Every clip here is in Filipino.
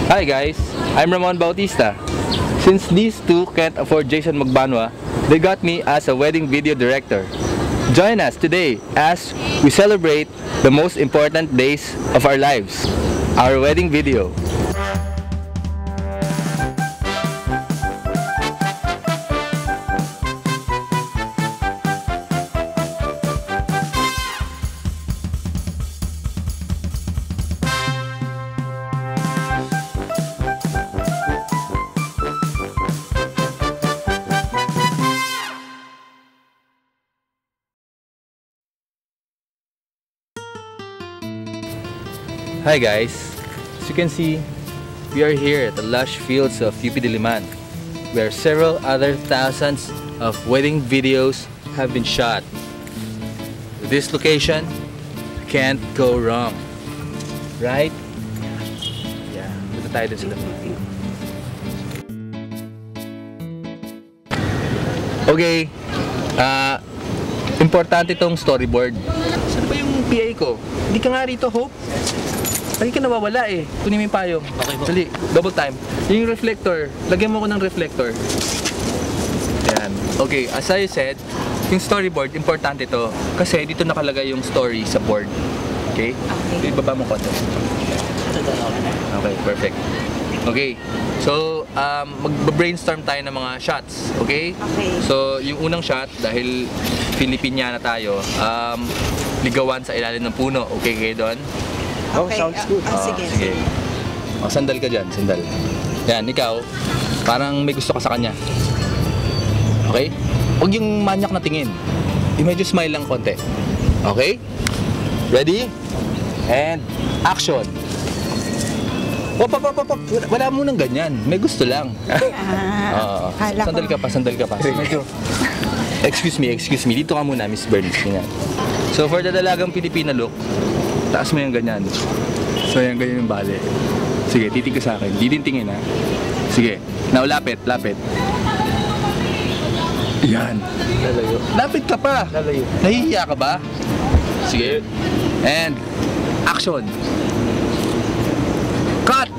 Hi guys, I'm Ramon Bautista. Since these two can't afford Jason Magbanwa, they got me as a wedding video director. Join us today as we celebrate the most important days of our lives, our wedding video. Hi guys, as you can see, we are here at the lush fields of UP Diliman, where several other thousands of wedding videos have been shot. With this location, can't go wrong, right? Yeah, punta tayo dun sa labas. Okay, importante tong storyboard. Saan ba yung PA ko? Hindi ka nga rito, Hope? Lagi ka nawawala eh. Kunin mo yung payong. Okay po. Dali, double time. Yung reflector, lagyan mo ko ng reflector. Yan. Okay, as I said, yung storyboard, importante to. Kasi dito nakalagay yung story sa board. Okay? Okay. Ibaba mo ko ito. Okay, perfect. Okay. So, mag-brainstorm tayo ng mga shots. Okay? Okay. So, yung unang shot, dahil Filipiniana tayo, ligawan sa ilalim ng puno. Okay kayo doon? Okay. Sounds good. Sige. Sandal ka dyan, sandal. Yan, ikaw, parang may gusto ka sa kanya. Okay? Huwag yung manyak na tingin. Yung medyo smile lang konti. Okay? Ready? And action! Hop. Wala mo nang ganyan. May gusto lang. Sandal ka pa. Medyo... Excuse me. Dito ka muna, Miss Bernice. So, for the dalagang Pilipina look, taas mo yung ganyan. So, yan, ganyan yung bale. Sige, titig ka sa akin. Di din tingin, ha? Sige. Now, lapit. Yan. Lalayo. Lapit ka pa. Lalayo. Nahihiya ka ba? Sige. And, action. Cut!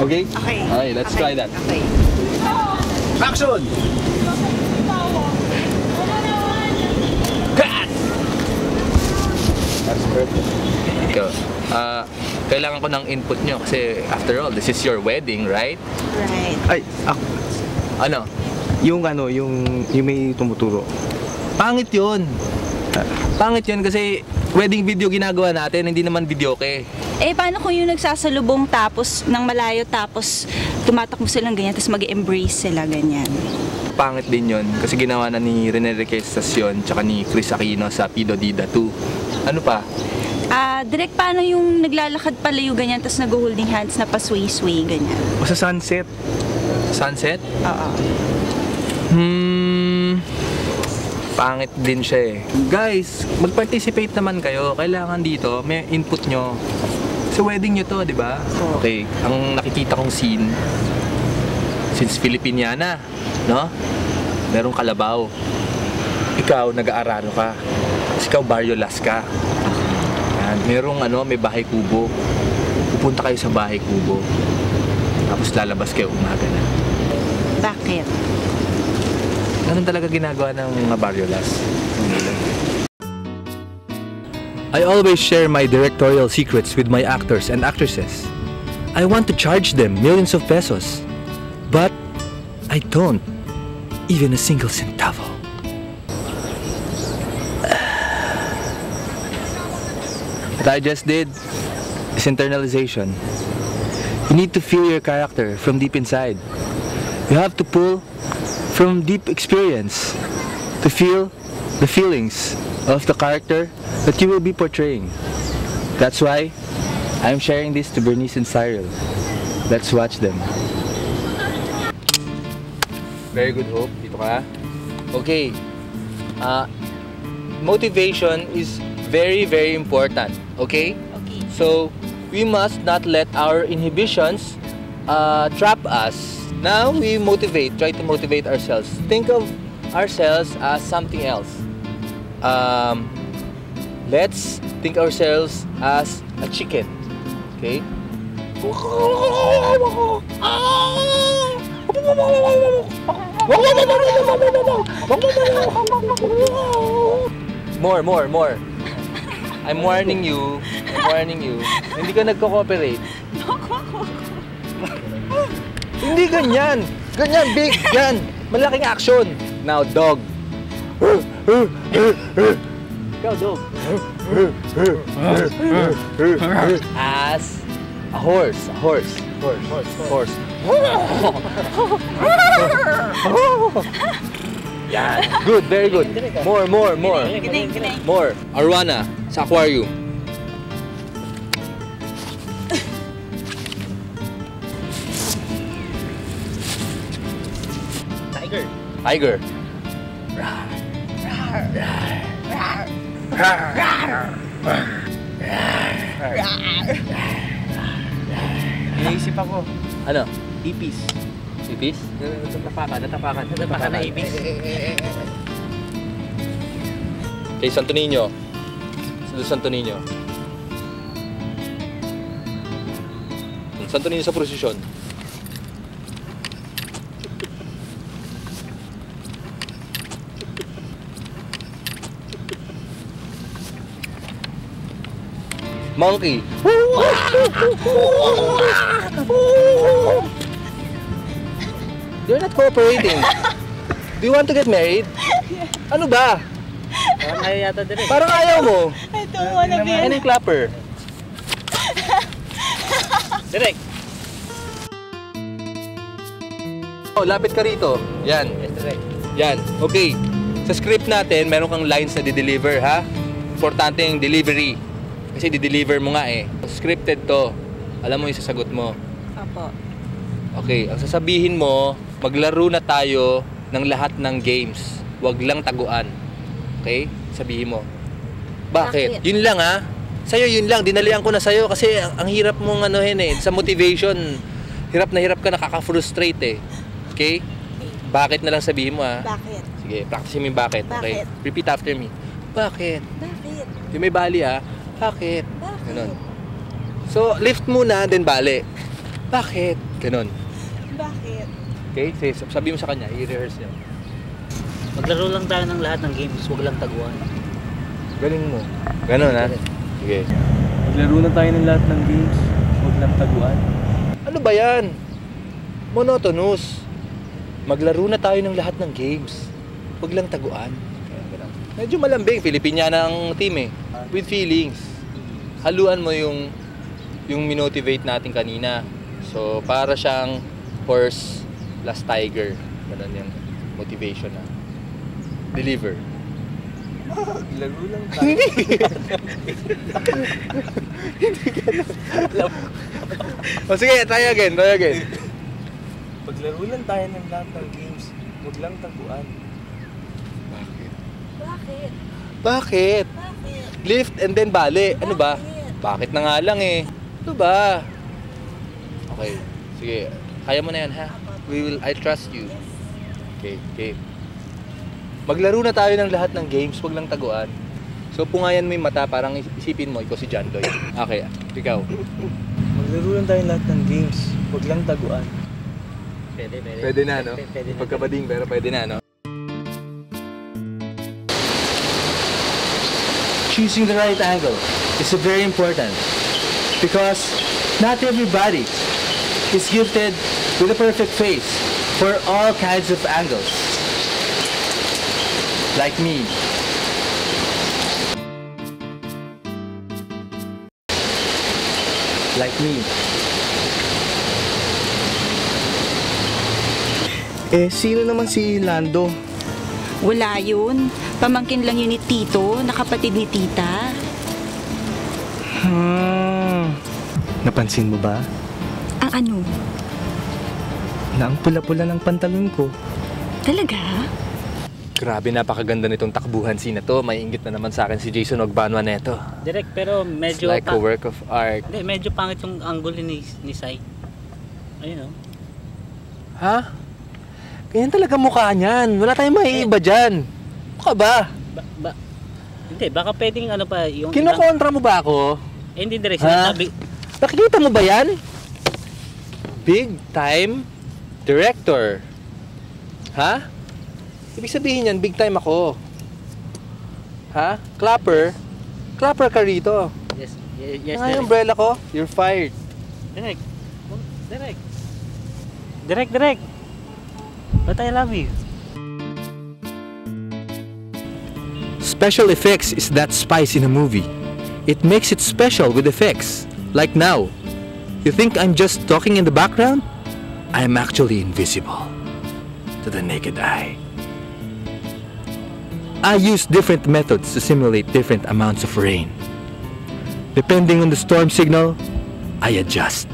Okay? Okay, let's try that. Okay. Action! Cut! That's perfect. Ikaw, kailangan ko ng input nyo kasi after all, this is your wedding, right? Right. Ay, ako. Ano? Yung may tumuturo. Pangit yun. Pangit yun kasi wedding video ginagawa natin, hindi naman videoke. Eh, paano kung yung nagsasalubong tapos, ng malayo tapos tumatakbo silang ganyan tapos mag-embrace sila ganyan? Pangit din yun kasi ginawa na ni Rene Requestacion tsaka ni Chris Aquino sa Pido Dida 2. Ano pa? Direct paano yung naglalakad palayo ganyan tapos nag-holding hands na pa-sway-sway ganyan? O sa sunset. Sunset? Oo. Pangit din siya eh. Guys, mag-participate naman kayo. Kailangan dito, may input nyo. Sa wedding nyo to, di ba? Okay, ang nakikita kong scene, since Filipiniana, no? Merong kalabaw. Ikaw, nag-aarano ka. Tapos ikaw, Barrio Las ka. Yan. Merong may bahay kubo. Pupunta kayo sa bahay kubo. Tapos lalabas kayo umaga na. Bakit? Ganun talaga ginagawa ng mga Barrio Las. I always share my directorial secrets with my actors and actresses. I want to charge them millions of pesos. But I don't. Even a single centavo. What I just did is internalization. You need to feel your character from deep inside. You have to pull from deep experience to feel the feelings of the character that you will be portraying. That's why I'm sharing this to Bernice and Cyril. Let's watch them. Very good, Hope. Dito ka. Okay. Motivation is very, very important. Okay? Okay. So, we must not let our inhibitions trap us. Now, we try to motivate ourselves. Think of ourselves as something else. Let's think ourselves as a chicken. Okay? More. I'm warning you. Hindi ka nagko-cooperate. Hindi ganyan. Ganyan, big. Yan. Malaking action. Now, dog. Ikaw, dog. As a horse. Horse. Yan. Good, very good. More. Galing. More. Arwana, sa aquarium. Tiger. Iniisip ako. Ano? Ipis. Ipis? Natapakan na ipis. Kay Santo Niño. Santo Niño sa prosesyon. Monkey. You're not cooperating. Do you want to get married? Ano ba? Parang ayaw yata direct. Parang ayaw mo. I don't wanna be Ano yung clapper? Direct. Oh, lapit ka rito. Yan. Yes, direct. Yan. Okay. Sa script natin, meron kang lines na di-deliver, ha? Importante yung delivery. Kasi di-deliver mo nga eh. Scripted to. Alam mo yung sasagot mo. Opo. Okay. Ang sasabihin mo, maglaro na tayo ng lahat ng games. Huwag lang taguan. Okay? Sabihin mo. Bakit? Bakit? Yun lang, ha? Sa'yo yun lang. Dinalian ko na sa'yo kasi ang hirap mong anuhin eh. Sa motivation, hirap na hirap ka, nakaka-frustrate eh. Okay? Bakit na lang sabihin mo, ha? Bakit? Sige, practice mo yung bakit. Okay? Bakit? Repeat after me. Bakit? Bakit? Yung may bali, ha? Bakit? Bakit? Ganon. So, lift muna, then bali. Bakit? Ganon. Bakit? Okay? Sige, sabi mo sa kanya, i-rehearse niya. Maglaro lang tayo ng lahat ng games, huwag lang taguan. Galing mo. Ganon, ha? Sige. Maglaro na tayo ng lahat ng games. Huwag lang taguan. Ano ba yan? Monotonous. Maglaro na tayo ng lahat ng games. Huwag lang taguan. Ayan, ganun. Medyo malambing. Filipiniana ang team eh. With feelings. Haluan mo yung minotivate natin kanina. So, para siyang horse plus tiger. Ganun yung motivation na. Deliver. Maglaro lang tayo. O sige, try again. Maglaro lang tayo ng lahat ng games. Huwag lang taguan. Bakit? Bakit? Bakit? Bakit? Lift and then bali. Ano ba? Bakit na nga lang eh? Ano ba? Okay. Sige. Kaya mo na yan, ha? I trust you. Okay. Maglaro na tayo ng lahat ng games. Huwag lang taguan. So, pungayan mo yung mata. Parang isipin mo, ikaw si John Doy. Okay. Ikaw. Maglaro lang tayo ng lahat ng games. Huwag lang taguan. Pwede na, no? Pwede na. Pagkabading, pero pwede na, no? Choosing the right angle is very important because not everybody is gifted with a perfect face for all kinds of angles. Like me. Like me. Sino naman si Lando? Wala yun. Pamangkin lang yun ni Tito, nakapatid ni Tita. Napansin mo ba? Ang ano? Na ang pula-pula ng pantalon ko. Talaga? Grabe, napakaganda nitong takbuhan scene na to. May inggit na naman sa akin si Jason Ogbanwa neto. Direct, pero It's medyo... like a work of art. Hindi, medyo pangit yung angle ni Sai. Ayun, oh. Ha? Ganyan talaga mukha niyan. Wala tayong maiiba dyan. Mukha ba? Hindi, baka pwedeng ano pa yung... Kinokontra mo ba ako? hindi direct, Ha? sinasabi... Nakikita mo ba yan? Big time director. Ha? Ibig sabihin yan, big time ako. Ha? Clapper? Clapper ka rito. Yes, yes, Nga yung umbrella ko, you're fired. Direct. Direct. Direct. But I love you. Special effects is that spice in a movie. It makes it special with effects. Like now. You think I'm just talking in the background? I'm actually invisible to the naked eye. I use different methods to simulate different amounts of rain. Depending on the storm signal, I adjust.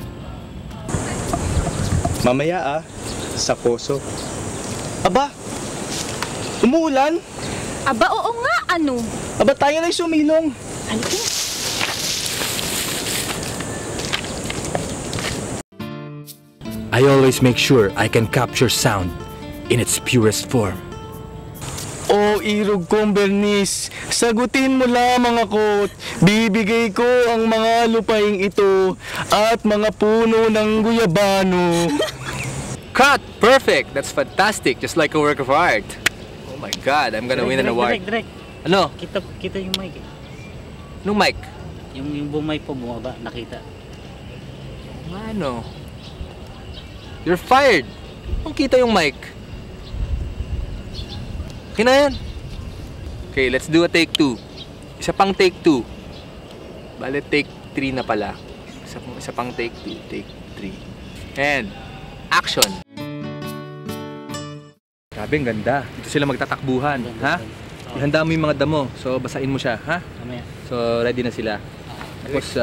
Mamaya sa poso. Aba, umuulan? Aba, oo nga, ano? Aba, tayo na'y sumilong. Ano ko? I always make sure I can capture sound in its purest form. O irog kong Bernice, sagutin mo lamang ako. Bibigay ko ang mga lupaing ito at mga puno ng guyabano. Cut! Perfect! That's fantastic! Just like a work of art. Oh my God, I'm gonna win an award. Direct. Ano? Kita yung mic eh. Nung mic? Yung bumay po bumaba, nakita. Ano? You're fired! Kung kita yung mic. Okay na yan. Okay, let's do a take 2. Isa pang take 2. Bale, take 3 na pala. Isa pang take 2. Take 3. And, action! Grabe, ang ganda. Dito sila magtatakbuhan. Ha? Ihanda mo yung mga damo. So, basain mo siya. Ha? Mamaya. So, ready na sila. Tapos,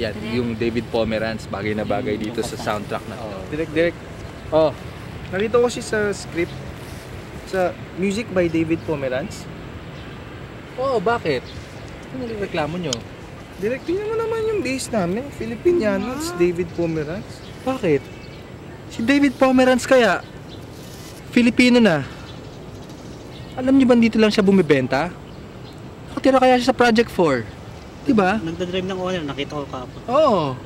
yan, yung David Pomeranz, bagay na bagay dito sa soundtrack na. Direct. Oh, Narito ko sa script. Sa music by David Pomeranz. oh, bakit? Ano yung reklamo nyo? Direct, tingnan mo naman yung base namin. Filipinianos, David Pomeranz. Bakit? Si David Pomeranz kaya, Filipino na. Alam niyo ba dito lang siya bumibenta? Nakatira kaya siya sa Project 4. Diba? Nagdadrive ng owner, nakita ko kapon. Oo.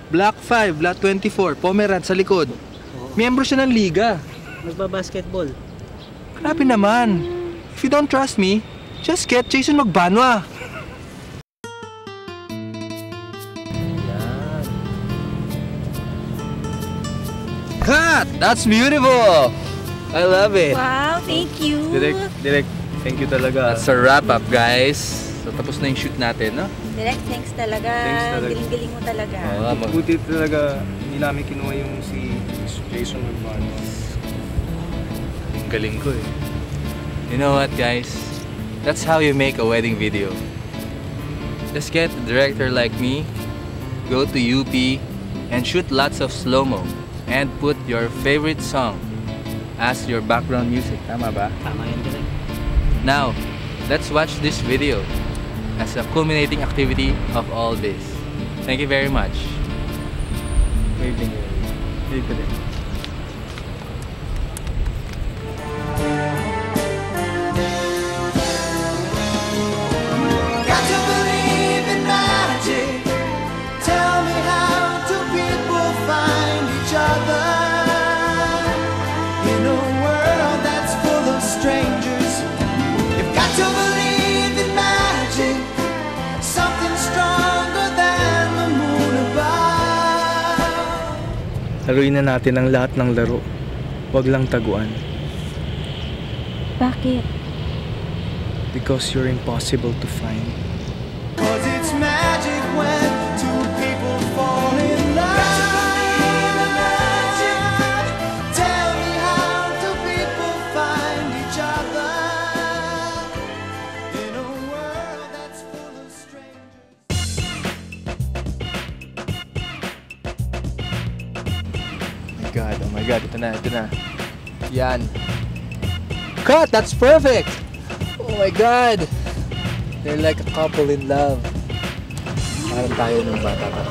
Black 5, Black 24, Pomeranz sa likod. Miyembro siya ng liga. Nagbabasketball. Grabe naman. If you don't trust me, just get Jason Magbanwa. Cut! That's beautiful! I love it. Wow, thank you. Direct. Thank you talaga. That's a wrap up, guys. So, tapos na yung shoot natin, no? Direct, thanks talaga. Thanks talaga. Galing-galing mo talaga. Buti talaga hindi namin kinuha yung si Jason Urbano. Ang galing ko eh. You know what, guys? That's how you make a wedding video. Just get a director like me, go to UP, and shoot lots of slow-mo. And put your favorite song as your background music. Tama ba? Tama yun, direct. Now, let's watch this video as a culminating activity of all this. Thank you very much. Wave ko din. Got to believe in magic. Tell me how do people find each other in a world that's full of strangers? You've got to believe in magic, something stronger than the moon above. Laruin na natin ang lahat ng laro. Huwag lang taguan. Bakit? Because you're impossible to find. 'Cause it's magic when two people fall in love. Tell me how do people find each other in a world that's full of strangers? Oh my God, ito na. Yan. Cut! That's perfect! Oh my God! They're like a couple in love. Parang tayo ng bata pa.